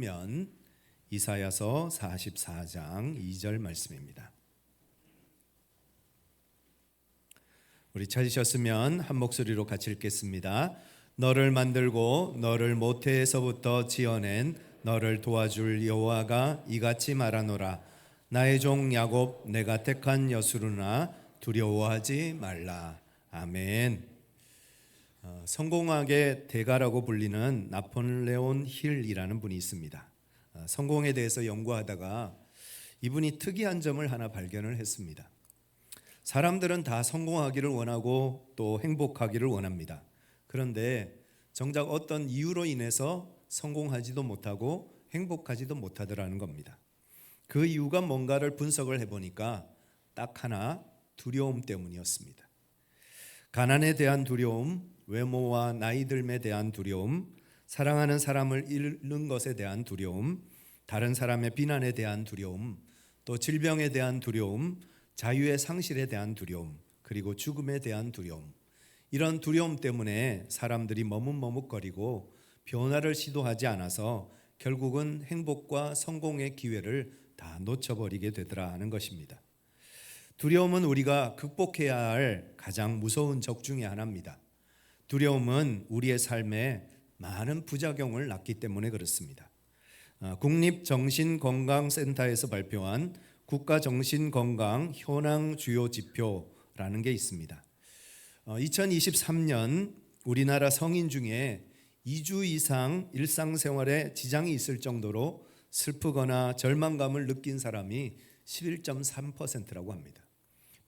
찾으시면 이사야서 44장 2절 말씀입니다. 우리 찾으셨으면 한 목소리로 같이 읽겠습니다. 너를 만들고 너를 모태에서부터 지어낸 너를 도와줄 여호와가 이같이 말하노라. 나의 종 야곱 내가 택한 여수르나 두려워하지 말라. 아멘. 성공학의 대가라고 불리는 나폴레온 힐이라는 분이 있습니다. 성공에 대해서 연구하다가 이분이 특이한 점을 하나 발견을 했습니다. 사람들은 다 성공하기를 원하고 또 행복하기를 원합니다. 그런데 정작 어떤 이유로 인해서 성공하지도 못하고 행복하지도 못하더라는 겁니다. 그 이유가 뭔가를 분석을 해보니까 딱 하나, 두려움 때문이었습니다. 가난에 대한 두려움, 외모와 나이 듦에 대한 두려움, 사랑하는 사람을 잃는 것에 대한 두려움, 다른 사람의 비난에 대한 두려움, 또 질병에 대한 두려움, 자유의 상실에 대한 두려움, 그리고 죽음에 대한 두려움. 이런 두려움 때문에 사람들이 머뭇머뭇거리고 변화를 시도하지 않아서 결국은 행복과 성공의 기회를 다 놓쳐버리게 되더라 하는 것입니다. 두려움은 우리가 극복해야 할 가장 무서운 적 중에 하나입니다. 두려움은 우리의 삶에 많은 부작용을 낳기 때문에 그렇습니다. 국립정신건강센터에서 발표한 국가정신건강 현황 주요 지표라는 게 있습니다. 2023년 우리나라 성인 중에 2주 이상 일상생활에 지장이 있을 정도로 슬프거나 절망감을 느낀 사람이 11.3%라고 합니다.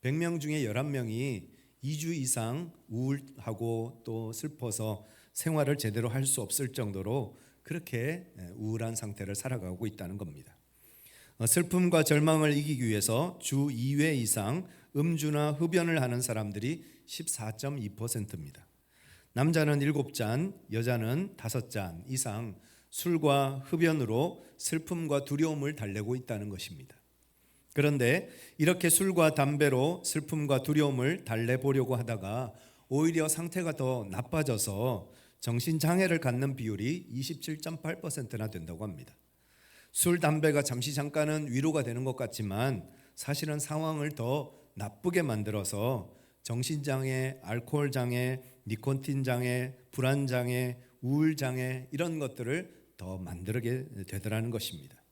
100명 중에 11명이 2주 이상 우울하고 또 슬퍼서 생활을 제대로 할 수 없을 정도로 그렇게 우울한 상태를 살아가고 있다는 겁니다. 슬픔과 절망을 이기기 위해서 주 2회 이상 음주나 흡연을 하는 사람들이 14.2%입니다. 남자는 7잔, 여자는 5잔 이상 술과 흡연으로 슬픔과 두려움을 달래고 있다는 것입니다. 그런데 이렇게 술과 담배로 슬픔과 두려움을 달래보려고 하다가 오히려 상태가 더 나빠져서 정신장애를 갖는 비율이 27.8%나 된다고 합니다. 술, 담배가 잠시 잠깐은 위로가 되는 것 같지만 사실은 상황을 더 나쁘게 만들어서 정신장애, 알코올장애, 니코틴장애, 불안장애, 우울장애 이런 것들을 더 만들게 되더라는 것입니다.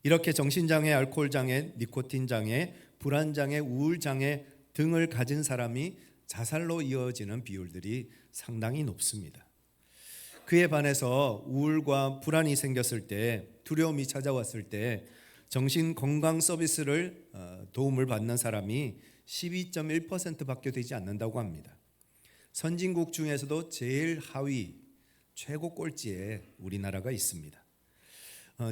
이렇게 정신장애, 알코올장애, 니코틴장애, 불안장애, 우울장애 등을 가진 사람이 자살로 이어지는 비율들이 상당히 높습니다. 그에 반해서 우울과 불안이 생겼을 때, 두려움이 찾아왔을 때 정신건강 서비스를 도움을 받는 사람이 12.1%밖에 되지 않는다고 합니다. 선진국 중에서도 제일 하위, 최고 꼴찌에 우리나라가 있습니다.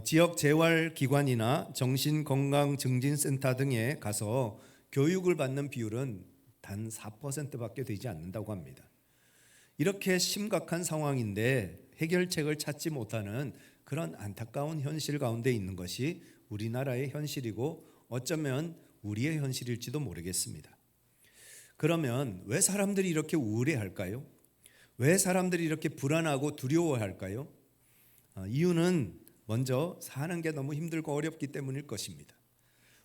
지역 재활기관이나 정신건강증진센터 등에 가서 교육을 받는 비율은 단 4%밖에 되지 않는다고 합니다. 이렇게 심각한 상황인데 해결책을 찾지 못하는 그런 안타까운 현실 가운데 있는 것이 우리나라의 현실이고 어쩌면 우리의 현실일지도 모르겠습니다. 그러면 왜 사람들이 이렇게 우울해할까요? 왜 사람들이 이렇게 불안하고 두려워할까요? 이유는 먼저 사는 게 너무 힘들고 어렵기 때문일 것입니다.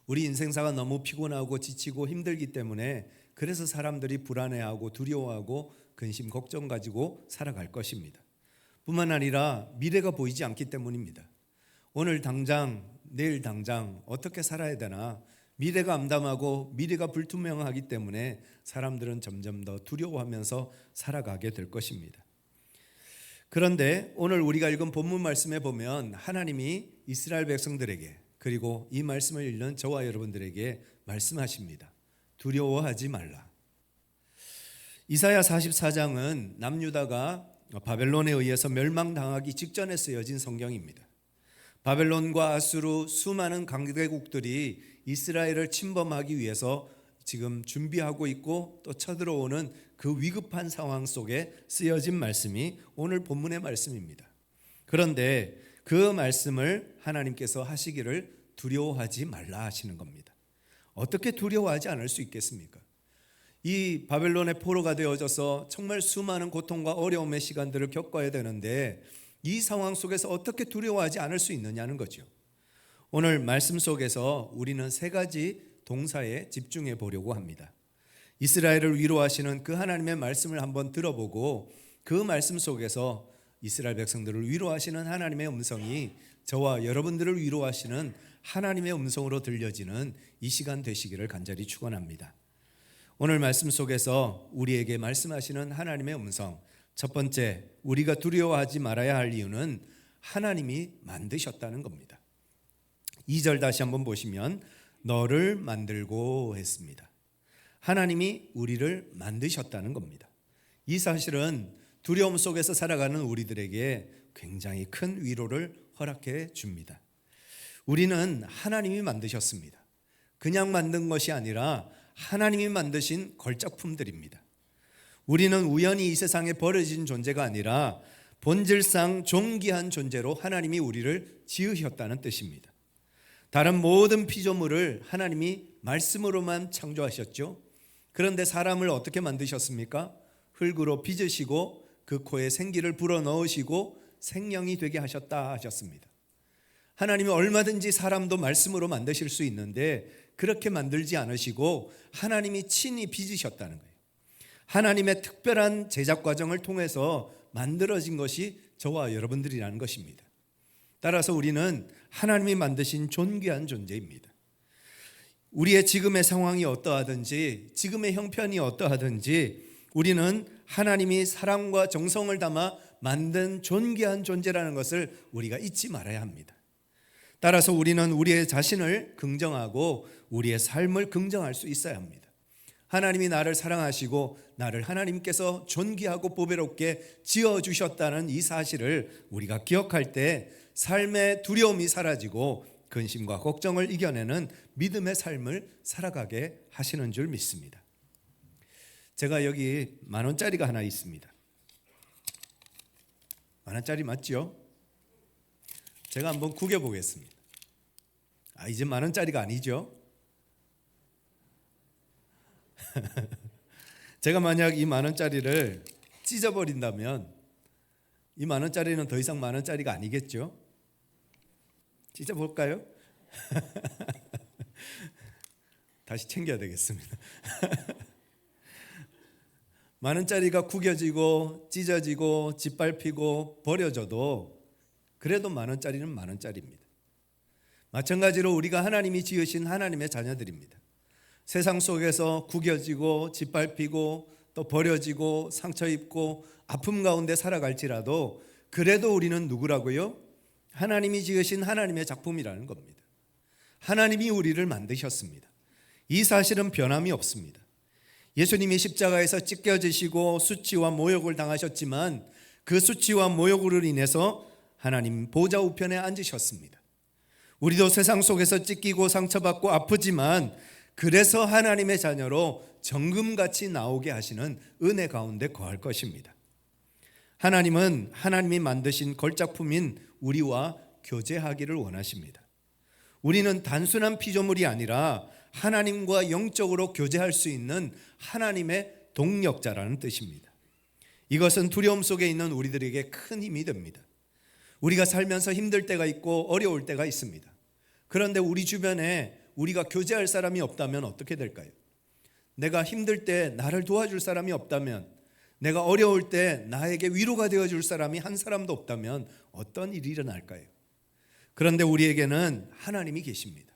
우리 인생사가 너무 피곤하고 지치고 힘들기 때문에 그래서 사람들이 불안해하고 두려워하고 근심 걱정 가지고 살아갈 것입니다. 뿐만 아니라 미래가 보이지 않기 때문입니다. 오늘 당장, 내일 당장 어떻게 살아야 되나 미래가 암담하고 미래가 불투명하기 때문에 사람들은 점점 더 두려워하면서 살아가게 될 것입니다. 그런데 오늘 우리가 읽은 본문 말씀에 보면 하나님이 이스라엘 백성들에게 그리고 이 말씀을 읽는 저와 여러분들에게 말씀하십니다. 두려워하지 말라. 이사야 44장은 남유다가 바벨론에 의해서 멸망당하기 직전에 쓰여진 성경입니다. 바벨론과 아수르 수많은 강대국들이 이스라엘을 침범하기 위해서 지금 준비하고 있고 또 쳐들어오는 그 위급한 상황 속에 쓰여진 말씀이 오늘 본문의 말씀입니다. 그런데 그 말씀을 하나님께서 하시기를 두려워하지 말라 하시는 겁니다. 어떻게 두려워하지 않을 수 있겠습니까? 이 바벨론의 포로가 되어져서 정말 수많은 고통과 어려움의 시간들을 겪어야 되는데 이 상황 속에서 어떻게 두려워하지 않을 수 있느냐는 거죠. 오늘 말씀 속에서 우리는 세 가지 동사에 집중해 보려고 합니다. 이스라엘을 위로하시는 그 하나님의 말씀을 한번 들어보고 그 말씀 속에서 이스라엘 백성들을 위로하시는 하나님의 음성이 저와 여러분들을 위로하시는 하나님의 음성으로 들려지는 이 시간 되시기를 간절히 축원합니다. 오늘 말씀 속에서 우리에게 말씀하시는 하나님의 음성, 첫 번째, 우리가 두려워하지 말아야 할 이유는 하나님이 만드셨다는 겁니다. 2절 다시 한번 보시면 너를 만들고 했습니다. 하나님이 우리를 만드셨다는 겁니다. 이 사실은 두려움 속에서 살아가는 우리들에게 굉장히 큰 위로를 허락해 줍니다. 우리는 하나님이 만드셨습니다. 그냥 만든 것이 아니라 하나님이 만드신 걸작품들입니다. 우리는 우연히 이 세상에 버려진 존재가 아니라 본질상 존귀한 존재로 하나님이 우리를 지으셨다는 뜻입니다. 다른 모든 피조물을 하나님이 말씀으로만 창조하셨죠. 그런데 사람을 어떻게 만드셨습니까? 흙으로 빚으시고 그 코에 생기를 불어넣으시고 생명이 되게 하셨다 하셨습니다. 하나님이 얼마든지 사람도 말씀으로 만드실 수 있는데 그렇게 만들지 않으시고 하나님이 친히 빚으셨다는 거예요. 하나님의 특별한 제작 과정을 통해서 만들어진 것이 저와 여러분들이라는 것입니다. 따라서 우리는 하나님이 만드신 존귀한 존재입니다. 우리의 지금의 상황이 어떠하든지 지금의 형편이 어떠하든지 우리는 하나님이 사랑과 정성을 담아 만든 존귀한 존재라는 것을 우리가 잊지 말아야 합니다. 따라서 우리는 우리의 자신을 긍정하고 우리의 삶을 긍정할 수 있어야 합니다. 하나님이 나를 사랑하시고 나를 하나님께서 존귀하고 보배롭게 지어주셨다는 이 사실을 우리가 기억할 때 삶의 두려움이 사라지고 근심과 걱정을 이겨내는 믿음의 삶을 살아가게 하시는 줄 믿습니다. 제가 여기 10,000원짜리가 하나 있습니다. 10,000원짜리 맞죠? 제가 한번 구겨보겠습니다. 이제 10,000원짜리가 아니죠? 제가 만약 이 10,000원짜리를 찢어버린다면 이 10,000원짜리는 더 이상 10,000원짜리가 아니겠죠? 찢어볼까요? 다시 챙겨야 되겠습니다. 10,000원짜리가 구겨지고 찢어지고 짓밟히고 버려져도 그래도 10,000원짜리는 10,000원짜리입니다. 마찬가지로 우리가 하나님이 지으신 하나님의 자녀들입니다. 세상 속에서 구겨지고 짓밟히고 또 버려지고 상처 입고 아픔 가운데 살아갈지라도 그래도 우리는 누구라고요? 하나님이 지으신 하나님의 작품이라는 겁니다. 하나님이 우리를 만드셨습니다. 이 사실은 변함이 없습니다. 예수님이 십자가에서 찢겨지시고 수치와 모욕을 당하셨지만 그 수치와 모욕으로 인해서 하나님 보좌 우편에 앉으셨습니다. 우리도 세상 속에서 찢기고 상처받고 아프지만 그래서 하나님의 자녀로 정금같이 나오게 하시는 은혜 가운데 거할 것입니다. 하나님은 하나님이 만드신 걸작품인 우리와 교제하기를 원하십니다. 우리는 단순한 피조물이 아니라 하나님과 영적으로 교제할 수 있는 하나님의 동력자라는 뜻입니다. 이것은 두려움 속에 있는 우리들에게 큰 힘이 됩니다. 우리가 살면서 힘들 때가 있고 어려울 때가 있습니다. 그런데 우리 주변에 우리가 교제할 사람이 없다면 어떻게 될까요? 내가 힘들 때 나를 도와줄 사람이 없다면, 내가 어려울 때 나에게 위로가 되어줄 사람이 한 사람도 없다면 어떤 일이 일어날까요? 그런데 우리에게는 하나님이 계십니다.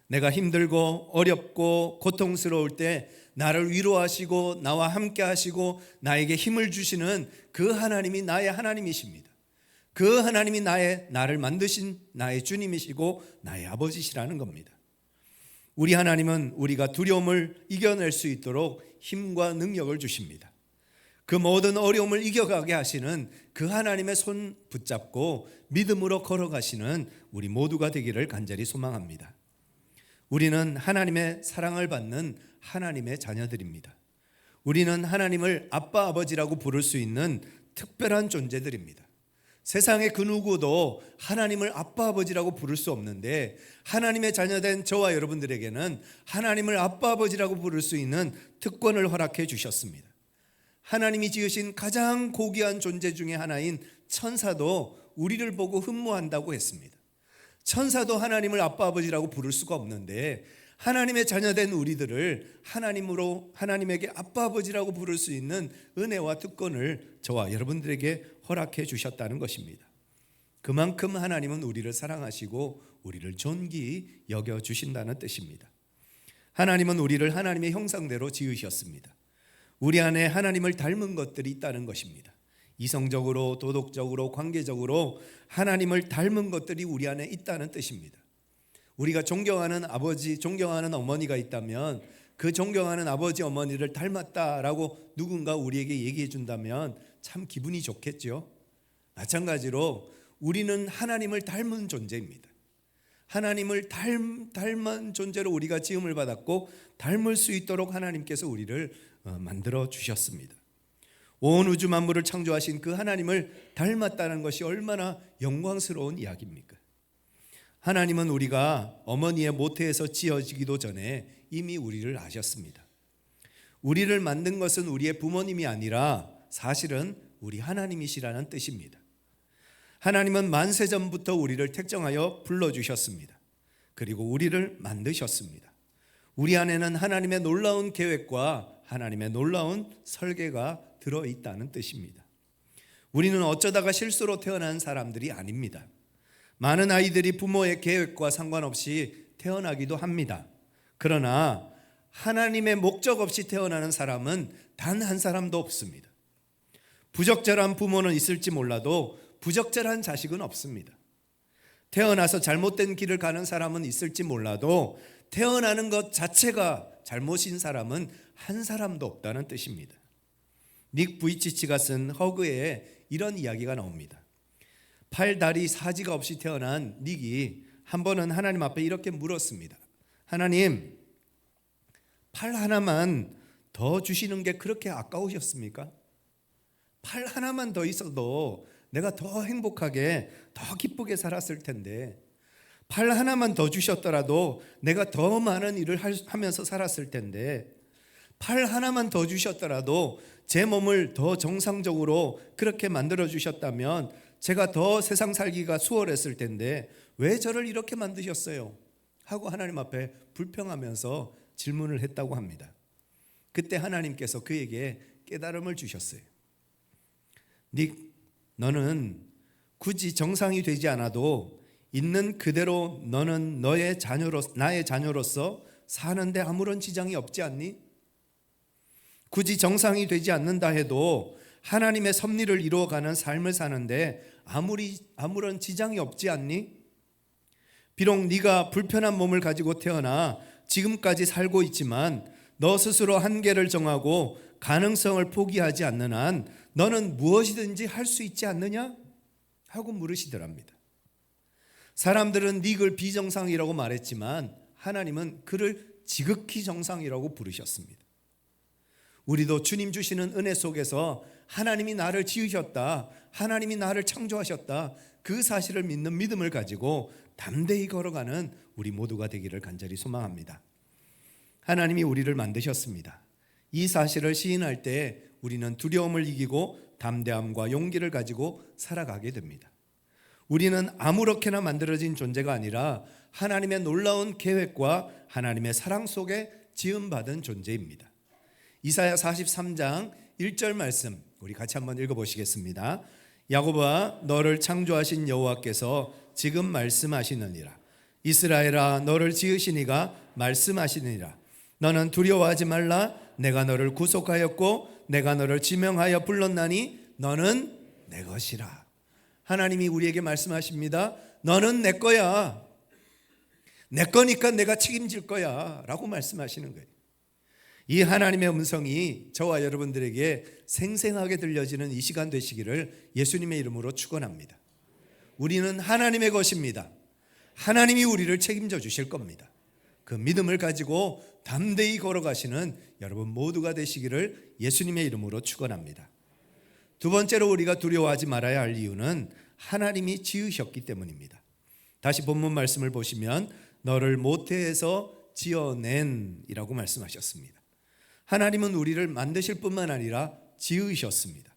내가 힘들고 어렵고 고통스러울 때 나를 위로하시고 나와 함께 하시고 나에게 힘을 주시는 그 하나님이 나의 하나님이십니다. 그 하나님이 나를 만드신 나의 주님이시고 나의 아버지시라는 겁니다. 우리 하나님은 우리가 두려움을 이겨낼 수 있도록 힘과 능력을 주십니다. 그 모든 어려움을 이겨가게 하시는 그 하나님의 손 붙잡고 믿음으로 걸어가시는 우리 모두가 되기를 간절히 소망합니다. 우리는 하나님의 사랑을 받는 하나님의 자녀들입니다. 우리는 하나님을 아빠 아버지라고 부를 수 있는 특별한 존재들입니다. 세상의 그 누구도 하나님을 아빠 아버지라고 부를 수 없는데 하나님의 자녀된 저와 여러분들에게는 하나님을 아빠 아버지라고 부를 수 있는 특권을 허락해 주셨습니다. 하나님이 지으신 가장 고귀한 존재 중에 하나인 천사도 우리를 보고 흠모한다고 했습니다. 천사도 하나님을 아빠 아버지라고 부를 수가 없는데 하나님의 자녀된 우리들을 하나님에게 아빠 아버지라고 부를 수 있는 은혜와 특권을 저와 여러분들에게 허락해 주셨다는 것입니다. 그만큼 하나님은 우리를 사랑하시고 우리를 존귀히 여겨 주신다는 뜻입니다. 하나님은 우리를 하나님의 형상대로 지으셨습니다. 우리 안에 하나님을 닮은 것들이 있다는 것입니다. 이성적으로, 도덕적으로, 관계적으로 하나님을 닮은 것들이 우리 안에 있다는 뜻입니다. 우리가 존경하는 아버지, 존경하는 어머니가 있다면 그 존경하는 아버지, 어머니를 닮았다라고 누군가 우리에게 얘기해 준다면 참 기분이 좋겠죠. 마찬가지로 우리는 하나님을 닮은 존재입니다. 하나님을 닮은 존재로 우리가 지음을 받았고 닮을 수 있도록 하나님께서 우리를 만들어 주셨습니다. 온 우주 만물을 창조하신 그 하나님을 닮았다는 것이 얼마나 영광스러운 이야기입니까? 하나님은 우리가 어머니의 모태에서 지어지기도 전에 이미 우리를 아셨습니다. 우리를 만든 것은 우리의 부모님이 아니라 사실은 우리 하나님이시라는 뜻입니다. 하나님은 만세 전부터 우리를 택정하여 불러주셨습니다. 그리고 우리를 만드셨습니다. 우리 안에는 하나님의 놀라운 계획과 하나님의 놀라운 설계가 들어있다는 뜻입니다. 우리는 어쩌다가 실수로 태어난 사람들이 아닙니다. 많은 아이들이 부모의 계획과 상관없이 태어나기도 합니다. 그러나 하나님의 목적 없이 태어나는 사람은 단 한 사람도 없습니다. 부적절한 부모는 있을지 몰라도 부적절한 자식은 없습니다. 태어나서 잘못된 길을 가는 사람은 있을지 몰라도 태어나는 것 자체가 잘못인 사람은 한 사람도 없다는 뜻입니다. 닉 부이치치가 쓴 허그에 이런 이야기가 나옵니다. 팔, 다리, 사지가 없이 태어난 닉이 한 번은 하나님 앞에 이렇게 물었습니다. 하나님, 팔 하나만 더 주시는 게 그렇게 아까우셨습니까? 팔 하나만 더 있어도 내가 더 행복하게, 더 기쁘게 살았을 텐데, 팔 하나만 더 주셨더라도 내가 더 많은 일을 하면서 살았을 텐데, 팔 하나만 더 주셨더라도 제 몸을 더 정상적으로 그렇게 만들어 주셨다면 제가 더 세상 살기가 수월했을 텐데 왜 저를 이렇게 만드셨어요? 하고 하나님 앞에 불평하면서 질문을 했다고 합니다. 그때 하나님께서 그에게 깨달음을 주셨어요. 닉, 너는 굳이 정상이 되지 않아도 있는 그대로 너는 나의 자녀로서 사는데 아무런 지장이 없지 않니? 굳이 정상이 되지 않는다 해도 하나님의 섭리를 이루어가는 삶을 사는데 아무런 지장이 없지 않니? 비록 네가 불편한 몸을 가지고 태어나 지금까지 살고 있지만 너 스스로 한계를 정하고 가능성을 포기하지 않는 한 너는 무엇이든지 할 수 있지 않느냐? 하고 물으시더랍니다. 사람들은 닉을 비정상이라고 말했지만 하나님은 그를 지극히 정상이라고 부르셨습니다. 우리도 주님 주시는 은혜 속에서 하나님이 나를 지으셨다, 하나님이 나를 창조하셨다, 그 사실을 믿는 믿음을 가지고 담대히 걸어가는 우리 모두가 되기를 간절히 소망합니다. 하나님이 우리를 만드셨습니다. 이 사실을 시인할 때 우리는 두려움을 이기고 담대함과 용기를 가지고 살아가게 됩니다. 우리는 아무렇게나 만들어진 존재가 아니라 하나님의 놀라운 계획과 하나님의 사랑 속에 지음받은 존재입니다. 이사야 43장 1절 말씀 우리 같이 한번 읽어보시겠습니다. 야곱아, 너를 창조하신 여호와께서 지금 말씀하시느니라. 이스라엘아, 너를 지으신 이가 말씀하시느니라. 너는 두려워하지 말라. 내가 너를 구속하였고 내가 너를 지명하여 불렀나니 너는 내 것이라. 하나님이 우리에게 말씀하십니다. 너는 내 거야. 내 거니까 내가 책임질 거야 라고 말씀하시는 거예요. 이 하나님의 음성이 저와 여러분들에게 생생하게 들려지는 이 시간 되시기를 예수님의 이름으로 축원합니다. 우리는 하나님의 것입니다. 하나님이 우리를 책임져 주실 겁니다. 그 믿음을 가지고 담대히 걸어가시는 여러분 모두가 되시기를 예수님의 이름으로 축원합니다. 두 번째로 우리가 두려워하지 말아야 할 이유는 하나님이 지으셨기 때문입니다. 다시 본문 말씀을 보시면 너를 모태에서 지어낸 이라고 말씀하셨습니다. 하나님은 우리를 만드실 뿐만 아니라 지으셨습니다.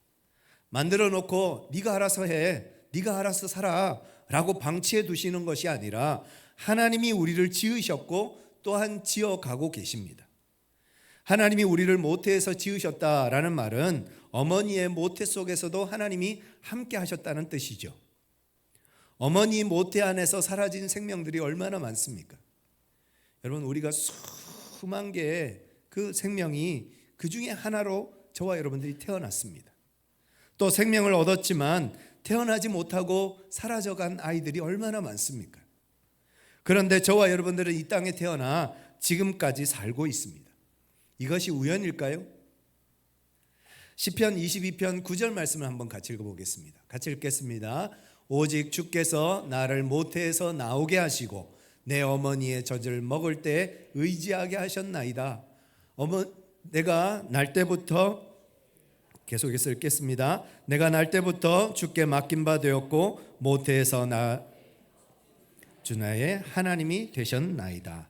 만들어 놓고 네가 알아서 해, 네가 알아서 살아 라고 방치해 두시는 것이 아니라 하나님이 우리를 지으셨고 또한 지어가고 계십니다. 하나님이 우리를 모태에서 지으셨다라는 말은 어머니의 모태 속에서도 하나님이 함께 하셨다는 뜻이죠. 어머니 모태 안에서 사라진 생명들이 얼마나 많습니까? 여러분, 우리가 수만 개의 그 생명이 그 중에 하나로 저와 여러분들이 태어났습니다. 또 생명을 얻었지만 태어나지 못하고 사라져간 아이들이 얼마나 많습니까? 그런데 저와 여러분들은 이 땅에 태어나 지금까지 살고 있습니다. 이것이 우연일까요? 시편 22편 9절 말씀을 한번 같이 읽어보겠습니다. 같이 읽겠습니다. 오직 주께서 나를 모태에서 나오게 하시고 내 어머니의 젖을 먹을 때 의지하게 하셨나이다. 내가 날 때부터, 계속해서 읽겠습니다. 내가 날 때부터 주께 맡긴 바 되었고 모태에서 주 나의 하나님이 되셨나이다.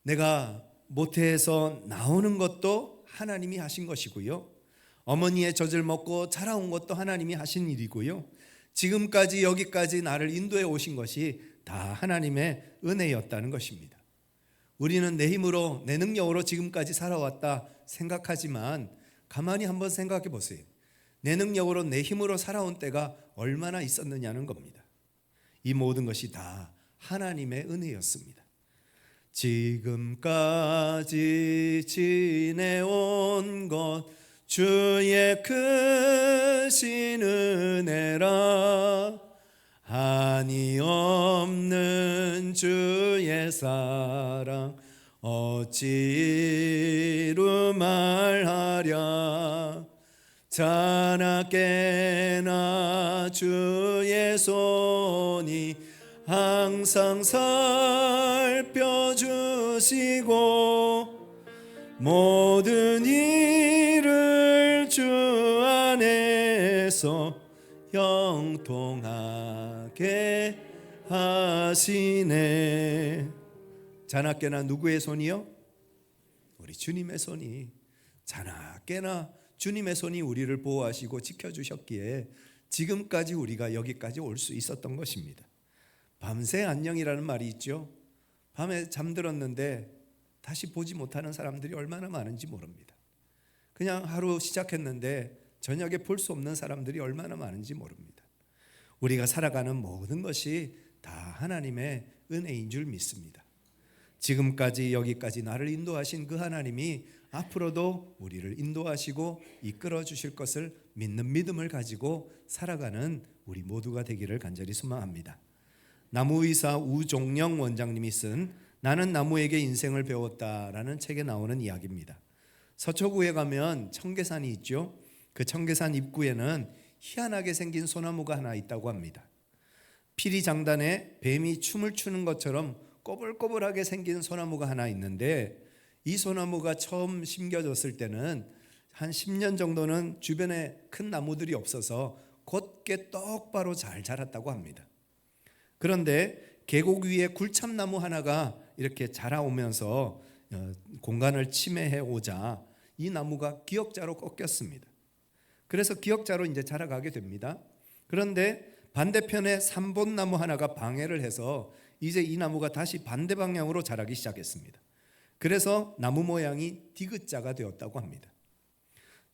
내가 모태에서 나오는 것도 하나님이 하신 것이고요, 어머니의 젖을 먹고 자라온 것도 하나님이 하신 일이고요, 지금까지 여기까지 나를 인도해 오신 것이 다 하나님의 은혜였다는 것입니다. 우리는 내 힘으로 내 능력으로 지금까지 살아왔다 생각하지만 가만히 한번 생각해 보세요. 내 능력으로 내 힘으로 살아온 때가 얼마나 있었느냐는 겁니다. 이 모든 것이 다 하나님의 은혜였습니다. 지금까지 지내온 것 주의 크신 은혜라. 한이 없는 주의 사랑 어찌 이루 말하랴. 자나깨나 주의 손이 항상 살펴주시고 모든 일을 주 안에서 형통하게 하시네. 자나깨나 누구의 손이요? 우리 주님의 손이, 자나깨나 주님의 손이 우리를 보호하시고 지켜주셨기에 지금까지 우리가 여기까지 올 수 있었던 것입니다. 밤새 안녕이라는 말이 있죠. 밤에 잠들었는데 다시 보지 못하는 사람들이 얼마나 많은지 모릅니다. 그냥 하루 시작했는데 저녁에 볼 수 없는 사람들이 얼마나 많은지 모릅니다. 우리가 살아가는 모든 것이 다 하나님의 은혜인 줄 믿습니다. 지금까지 여기까지 나를 인도하신 그 하나님이 앞으로도 우리를 인도하시고 이끌어 주실 것을 믿는 믿음을 가지고 살아가는 우리 모두가 되기를 간절히 소망합니다. 나무의사 우종영 원장님이 쓴 나는 나무에게 인생을 배웠다라는 책에 나오는 이야기입니다. 서초구에 가면 청계산이 있죠. 그 청계산 입구에는 희한하게 생긴 소나무가 하나 있다고 합니다. 피리장단에 뱀이 춤을 추는 것처럼 꼬불꼬불하게 생긴 소나무가 하나 있는데, 이 소나무가 처음 심겨졌을 때는 한 10년 정도는 주변에 큰 나무들이 없어서 곧게 똑바로 잘 자랐다고 합니다. 그런데 계곡 위에 굴참나무 하나가 이렇게 자라오면서 공간을 침해해 오자 이 나무가 기역자로 꺾였습니다. 그래서 기역자로 이제 자라가게 됩니다. 그런데 반대편에 삼본나무 하나가 방해를 해서 이제 이 나무가 다시 반대 방향으로 자라기 시작했습니다. 그래서 나무 모양이 디귿자가 되었다고 합니다.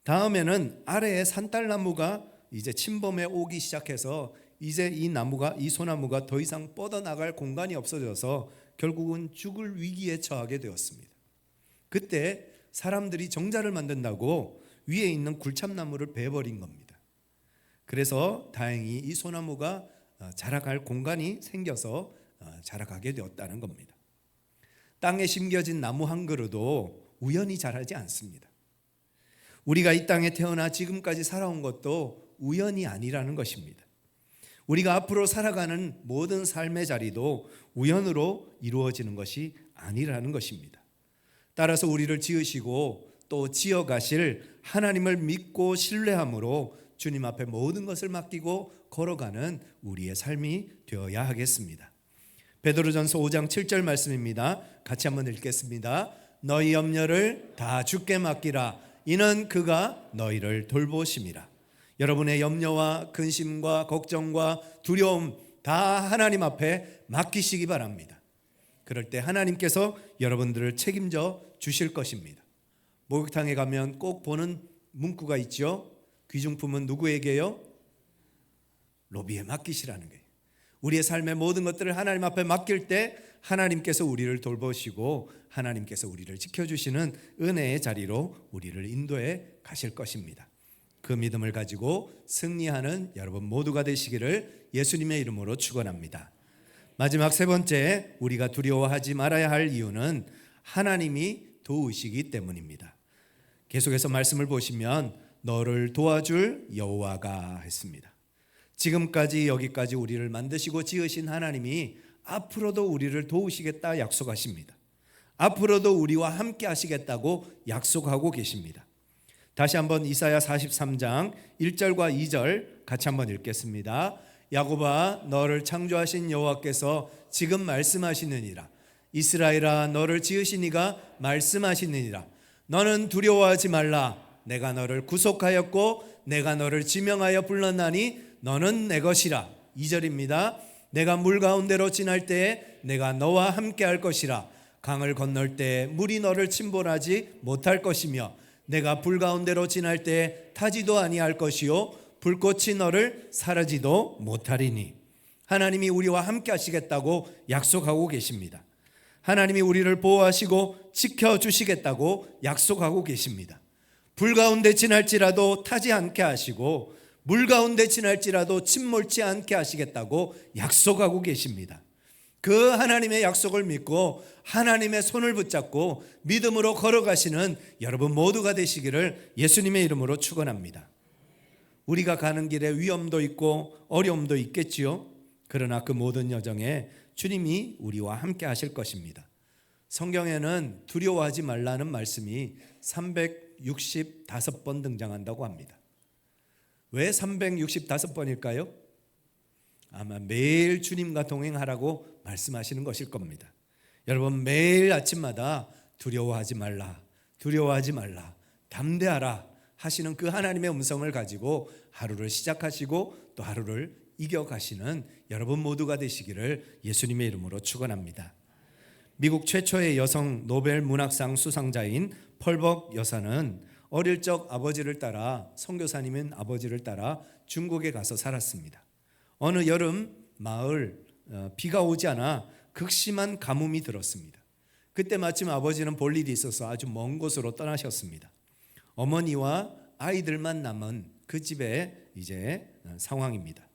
다음에는 아래에 산딸나무가 이제 침범해 오기 시작해서 이제 이 소나무가 더 이상 뻗어나갈 공간이 없어져서 결국은 죽을 위기에 처하게 되었습니다. 그때 사람들이 정자를 만든다고 위에 있는 굴참나무를 베버린 겁니다. 그래서 다행히 이 소나무가 자라갈 공간이 생겨서 자라가게 되었다는 겁니다. 땅에 심겨진 나무 한 그루도 우연히 자라지 않습니다. 우리가 이 땅에 태어나 지금까지 살아온 것도 우연이 아니라는 것입니다. 우리가 앞으로 살아가는 모든 삶의 자리도 우연으로 이루어지는 것이 아니라는 것입니다. 따라서 우리를 지으시고 또 지어가실 하나님을 믿고 신뢰함으로 주님 앞에 모든 것을 맡기고 걸어가는 우리의 삶이 되어야 하겠습니다. 베드로전서 5장 7절 말씀입니다. 같이 한번 읽겠습니다. 너희 염려를 다 주께 맡기라. 이는 그가 너희를 돌보심이라. 여러분의 염려와 근심과 걱정과 두려움 다 하나님 앞에 맡기시기 바랍니다. 그럴 때 하나님께서 여러분들을 책임져 주실 것입니다. 목욕탕에 가면 꼭 보는 문구가 있죠. 귀중품은 누구에게요? 로비에 맡기시라는 거예요. 우리의 삶의 모든 것들을 하나님 앞에 맡길 때 하나님께서 우리를 돌보시고 하나님께서 우리를 지켜주시는 은혜의 자리로 우리를 인도해 가실 것입니다. 그 믿음을 가지고 승리하는 여러분 모두가 되시기를 예수님의 이름으로 축원합니다. 마지막 세 번째, 우리가 두려워하지 말아야 할 이유는 하나님이 도우시기 때문입니다. 계속해서 말씀을 보시면 너를 도와줄 여호와가 했습니다. 지금까지 여기까지 우리를 만드시고 지으신 하나님이 앞으로도 우리를 도우시겠다 약속하십니다. 앞으로도 우리와 함께 하시겠다고 약속하고 계십니다. 다시 한번 이사야 43장 1절과 2절 같이 한번 읽겠습니다. 야곱아, 너를 창조하신 여호와께서 지금 말씀하시느니라. 이스라엘아, 너를 지으신 이가 말씀하시느니라. 너는 두려워하지 말라. 내가 너를 구속하였고 내가 너를 지명하여 불렀나니 너는 내 것이라. 2절입니다. 내가 물 가운데로 지날 때에 내가 너와 함께 할 것이라. 강을 건널 때 물이 너를 침몰하지 못할 것이며 내가 불 가운데로 지날 때에 타지도 아니할 것이요 불꽃이 너를 사르지도 못하리니. 하나님이 우리와 함께 하시겠다고 약속하고 계십니다. 하나님이 우리를 보호하시고 지켜주시겠다고 약속하고 계십니다. 불 가운데 지날지라도 타지 않게 하시고 물 가운데 지날지라도 침몰치 않게 하시겠다고 약속하고 계십니다. 그 하나님의 약속을 믿고 하나님의 손을 붙잡고 믿음으로 걸어가시는 여러분 모두가 되시기를 예수님의 이름으로 축원합니다. 우리가 가는 길에 위험도 있고 어려움도 있겠지요. 그러나 그 모든 여정에 주님이 우리와 함께 하실 것입니다. 성경에는 두려워하지 말라는 말씀이 365번 등장한다고 합니다. 왜 365번일까요? 아마 매일 주님과 동행하라고 말씀하시는 것일 겁니다. 여러분, 매일 아침마다 두려워하지 말라, 두려워하지 말라, 담대하라 하시는 그 하나님의 음성을 가지고 하루를 시작하시고 또 하루를 이겨가시는 여러분 모두가 되시기를 예수님의 이름으로 축원합니다. 미국 최초의 여성 노벨 문학상 수상자인 펄벅 여사는 어릴 적 아버지를 따라, 선교사님인 아버지를 따라 중국에 가서 살았습니다. 어느 여름 마을 비가 오지 않아 극심한 가뭄이 들었습니다. 그때 마침 아버지는 볼 일이 있어서 아주 먼 곳으로 떠나셨습니다. 어머니와 아이들만 남은 그 집의 이제 상황입니다.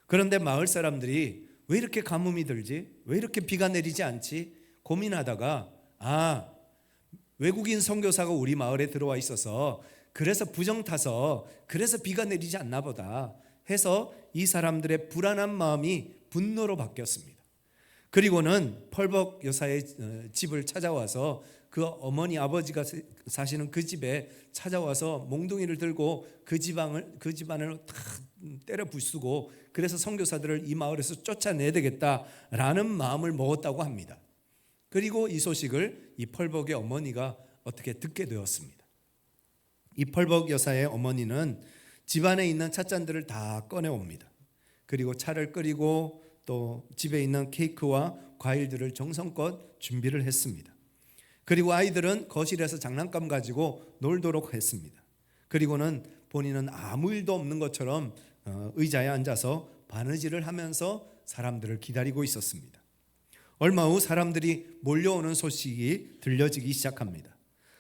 그런데 마을 사람들이 왜 이렇게 가뭄이 들지? 왜 이렇게 비가 내리지 않지? 고민하다가 외국인 선교사가 우리 마을에 들어와 있어서 그래서 부정 타서 그래서 비가 내리지 않나 보다 해서 이 사람들의 불안한 마음이 분노로 바뀌었습니다. 그리고는 펄벅 여사의 집을 찾아와서 그 어머니 아버지가 사시는 그 집에 찾아와서 몽둥이를 들고 그 집안을 다 때려 부수고 그래서 선교사들을 이 마을에서 쫓아내야 되겠다라는 마음을 먹었다고 합니다. 그리고 이 소식을 이 펄벅의 어머니가 어떻게 듣게 되었습니다. 이 펄벅 여사의 어머니는 집안에 있는 찻잔들을 다 꺼내옵니다. 그리고 차를 끓이고 또 집에 있는 케이크와 과일들을 정성껏 준비를 했습니다. 그리고 아이들은 거실에서 장난감 가지고 놀도록 했습니다. 그리고는 본인은 아무 일도 없는 것처럼 의자에 앉아서 바느질을 하면서 사람들을 기다리고 있었습니다. 얼마 후 사람들이 몰려오는 소식이 들려지기 시작합니다.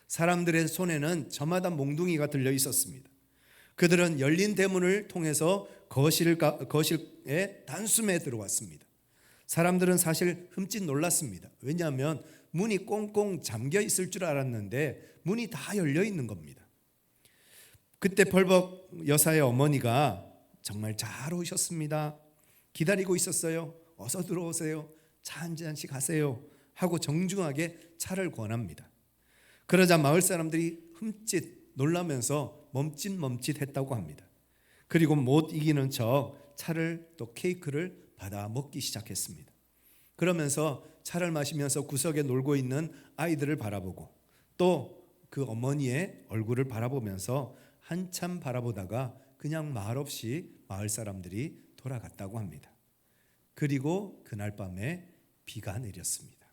사람들의 손에는 저마다 몽둥이가 들려 있었습니다. 그들은 열린 대문을 통해서 거실의 단숨에 들어왔습니다. 사람들은 사실 흠칫 놀랐습니다. 왜냐하면 문이 꽁꽁 잠겨 있을 줄 알았는데 문이 다 열려 있는 겁니다. 그때 펄벅 여사의 어머니가 정말 잘 오셨습니다. 기다리고 있었어요. 어서 들어오세요. 차 한 잔씩 하세요 하고 정중하게 차를 권합니다. 그러자 마을 사람들이 흠칫 놀라면서 멈칫멈칫했다고 합니다. 그리고 못 이기는 척 차를 또 케이크를 받아 먹기 시작했습니다. 그러면서 차를 마시면서 구석에 놀고 있는 아이들을 바라보고 또 그 어머니의 얼굴을 바라보면서 한참 바라보다가 그냥 말없이 마을 사람들이 돌아갔다고 합니다. 그리고 그날 밤에 비가 내렸습니다.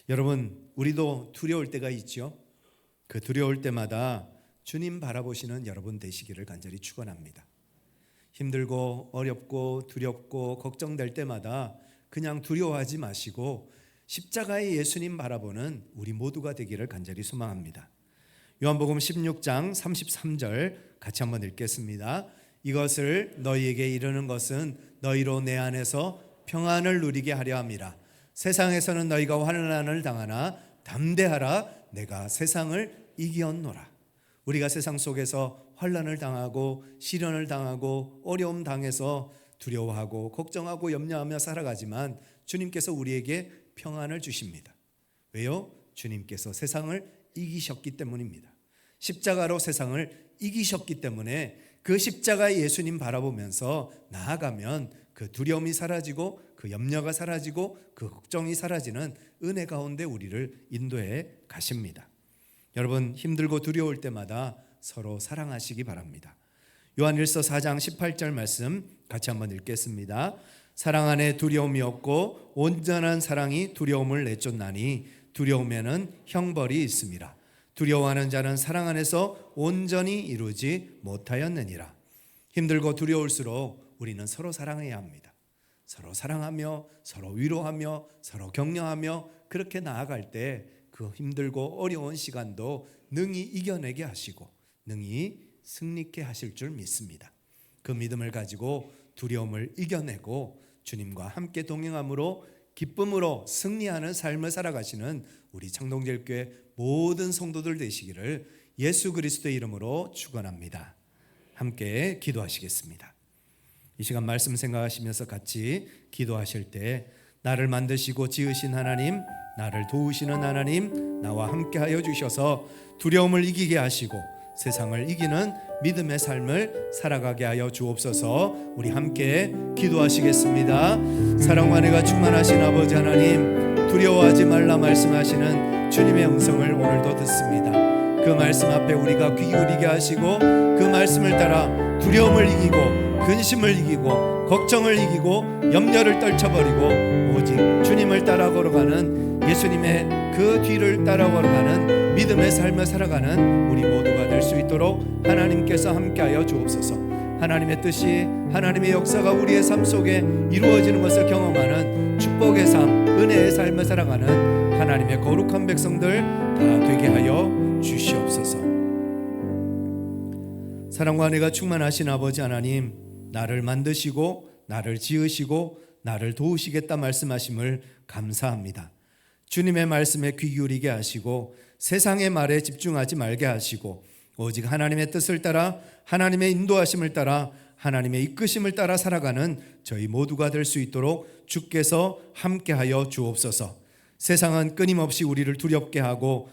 여러분, 우리도 두려울 때가 있죠. 그 두려울 때마다 주님 바라보시는 여러분 되시기를 간절히 축원합니다. 힘들고 어렵고 두렵고 걱정될 때마다 그냥 두려워하지 마시고 십자가의 예수님 바라보는 우리 모두가 되기를 간절히 소망합니다. 요한복음 16장 33절 같이 한번 읽겠습니다. 이것을 너희에게 이르는 것은 너희로 내 안에서 평안을 누리게 하려 함이라. 세상에서는 너희가 환난을 당하나 담대하라. 내가 세상을 이기었노라. 우리가 세상 속에서 환난을 당하고 시련을 당하고 어려움 당해서 두려워하고 걱정하고 염려하며 살아가지만 주님께서 우리에게 평안을 주십니다. 왜요? 주님께서 세상을 이기셨기 때문입니다. 십자가로 세상을 이기셨기 때문에 그 십자가의 예수님 바라보면서 나아가면 그 두려움이 사라지고 그 염려가 사라지고 그 걱정이 사라지는 은혜 가운데 우리를 인도해 가십니다. 여러분, 힘들고 두려울 때마다 서로 사랑하시기 바랍니다. 요한일서 4장 18절 말씀 같이 한번 읽겠습니다. 사랑 안에 두려움이 없고 온전한 사랑이 두려움을 내쫓나니 두려움에는 형벌이 있음이라. 두려워하는 자는 사랑 안에서 온전히 이루지 못하였느니라. 힘들고 두려울수록 우리는 서로 사랑해야 합니다. 서로 사랑하며 서로 위로하며 서로 격려하며 그렇게 나아갈 때 그 힘들고 어려운 시간도 능히 이겨내게 하시고 능히 승리케 하실 줄 믿습니다. 그 믿음을 가지고 두려움을 이겨내고 주님과 함께 동행함으로 기쁨으로 승리하는 삶을 살아가시는 우리 창동제일교회 모든 성도들 되시기를 예수 그리스도의 이름으로 축원합니다. 함께 기도하시겠습니다. 이 시간 말씀 생각하시면서 같이 기도하실 때 나를 만드시고 지으신 하나님, 나를 도우시는 하나님, 나와 함께하여 주셔서 두려움을 이기게 하시고 세상을 이기는 믿음의 삶을 살아가게 하여 주옵소서. 우리 함께 기도하시겠습니다. 사랑과 은혜가 충만하신 아버지 하나님, 두려워하지 말라 말씀하시는 주님의 음성을 오늘도 듣습니다. 그 말씀 앞에 우리가 귀 기울이게 하시고 그 말씀을 따라 두려움을 이기고 근심을 이기고 걱정을 이기고 염려를 떨쳐버리고 오직 주님을 따라 걸어가는 예수님의 그 뒤를 따라 걸어가는 믿음의 삶을 살아가는 우리 모두가 될 수 있도록 하나님께서 함께하여 주옵소서. 하나님의 뜻이 하나님의 역사가 우리의 삶 속에 이루어지는 것을 경험하는 축복의 삶, 은혜의 삶을 살아가는 하나님의 거룩한 백성들 다 되게 하여 주시옵소서. 사랑과 은혜가 충만하신 아버지 하나님, 나를 만드시고 나를 지으시고 나를 도우시겠다 말씀하심을 감사합니다. 주님의 말씀에 귀 기울이게 하시고 세상의 말에 집중하지 말게 하시고 오직 하나님의 뜻을 따라 하나님의 인도하심을 따라 하나님의 이끄심을 따라 살아가는 저희 모두가 될 수 있도록 주께서 함께하여 주옵소서. 세상은 끊임없이 우리를 두렵게 하고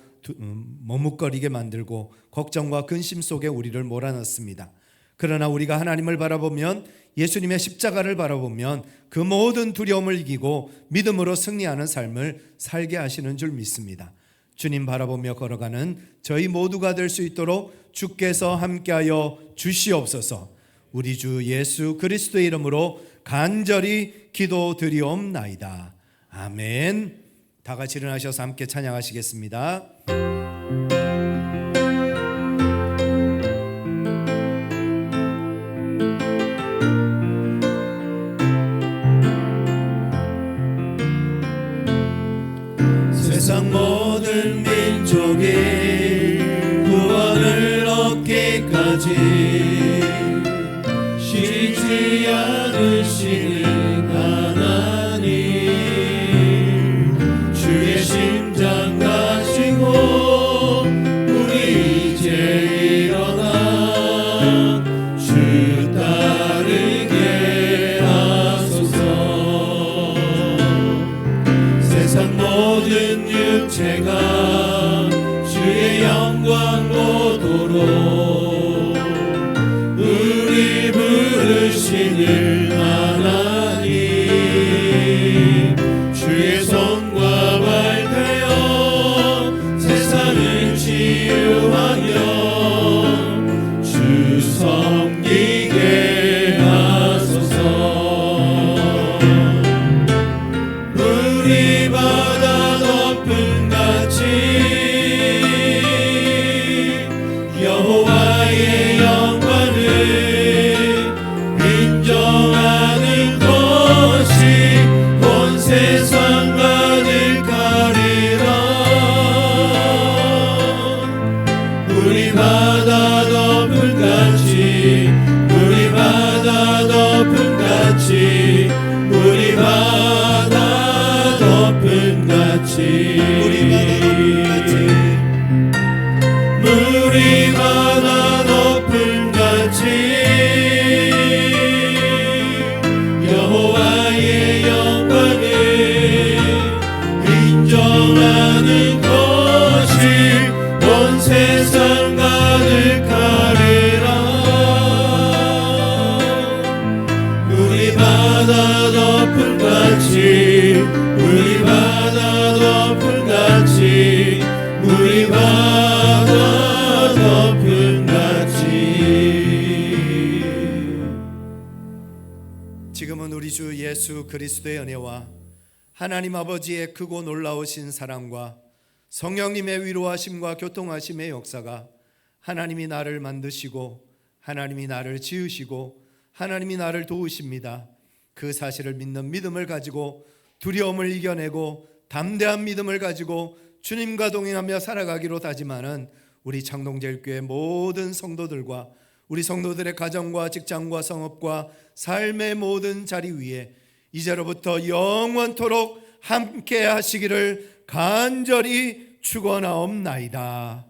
머뭇거리게 만들고 걱정과 근심 속에 우리를 몰아넣습니다. 그러나 우리가 하나님을 바라보면 예수님의 십자가를 바라보면 그 모든 두려움을 이기고 믿음으로 승리하는 삶을 살게 하시는 줄 믿습니다. 주님 바라보며 걸어가는 저희 모두가 될 수 있도록 주께서 함께하여 주시옵소서. 우리 주 예수 그리스도의 이름으로 간절히 기도드리옵나이다. 아멘. 다 같이 일어나셔서 함께 찬양하시겠습니다. 세상 모든 민족이 구원을 얻기까지 쉬지 않으시는 하나님, 주의 심장 가지고 우리 이제 일어나 주 따르게 하소서. 세상 모든 육체가 주의 영광 보도록 우리 부르시는 하나님, 주의 손과 발 되어 세상을 치유하며 주 성 우리 바다 덮음 같이 여호와의 영광을 인정하는 것이 온 세상 가득하리라. 우리 바다 덮음 같이 우리 바다 덮음 같이 우리 바다 덮음 같이 우리 바다 덮음 같이 여호와의 영광을 인정하는 것이 온 세상 가득하리라. 우리 바다 덮음 같이 우리 바다 덮음 같이 우리 바다 덮음 같이. 지금은 우리 주 예수 그리스도의 은혜와 하나님 아버지의 크고 놀라우신 사랑과 성령님의 위로하심과 교통하심의 역사가 하나님이 나를 만드시고 하나님이 나를 지으시고 하나님이 나를 도우십니다. 그 사실을 믿는 믿음을 가지고 두려움을 이겨내고 담대한 믿음을 가지고 주님과 동행하며 살아가기로 다짐하는 우리 창동제일교회 모든 성도들과 우리 성도들의 가정과 직장과 성업과 삶의 모든 자리 위에 이제로부터 영원토록 함께 하시기를 간절히 축원하옵나이다.